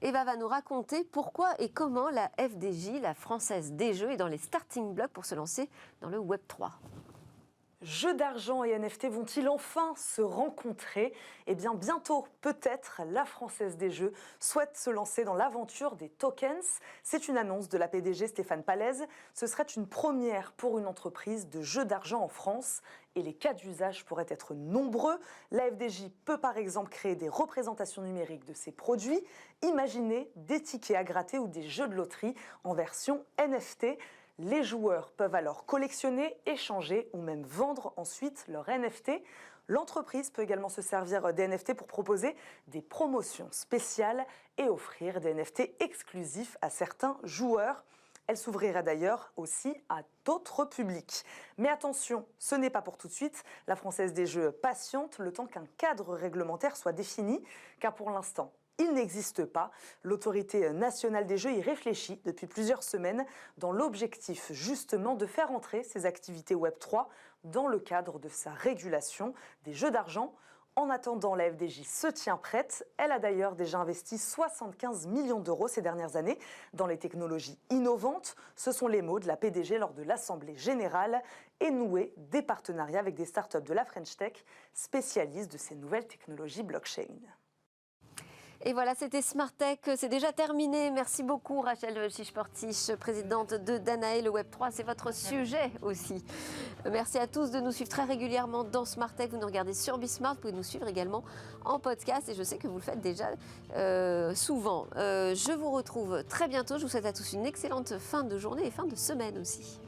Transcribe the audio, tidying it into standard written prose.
Eva va nous raconter pourquoi et comment la FDJ, la Française des Jeux, est dans les starting blocks pour se lancer dans le Web 3. Jeux d'argent et NFT vont-ils enfin se rencontrer? Eh bien, bientôt, peut-être, la Française des Jeux souhaite se lancer dans l'aventure des tokens. C'est une annonce de la PDG Stéphane Pallez. Ce serait une première pour une entreprise de jeux d'argent en France. Et les cas d'usage pourraient être nombreux. La FDJ peut par exemple créer des représentations numériques de ses produits. Imaginez des tickets à gratter ou des jeux de loterie en version NFT. Les joueurs peuvent alors collectionner, échanger ou même vendre ensuite leur NFT. L'entreprise peut également se servir des NFT pour proposer des promotions spéciales et offrir des NFT exclusifs à certains joueurs. Elle s'ouvrirait d'ailleurs aussi à d'autres publics. Mais attention, ce n'est pas pour tout de suite. La Française des Jeux patiente le temps qu'un cadre réglementaire soit défini, car pour l'instant, il n'existe pas. L'autorité nationale des jeux y réfléchit depuis plusieurs semaines dans l'objectif justement de faire entrer ces activités Web3 dans le cadre de sa régulation des jeux d'argent. En attendant, la FDJ se tient prête. Elle a d'ailleurs déjà investi 75 millions d'euros ces dernières années dans les technologies innovantes. Ce sont les mots de la PDG lors de l'Assemblée générale et nouer des partenariats avec des startups de la French Tech spécialistes de ces nouvelles technologies blockchain. Et voilà, c'était Smart Tech, c'est déjà terminé. Merci beaucoup Rachel Chichportiche, présidente de Danae. Le Web3, c'est votre sujet aussi. Merci à tous de nous suivre très régulièrement dans Smart Tech. Vous nous regardez sur Bismart, vous pouvez nous suivre également en podcast. Et je sais que vous le faites déjà souvent. Je vous retrouve très bientôt. Je vous souhaite à tous une excellente fin de journée et fin de semaine aussi.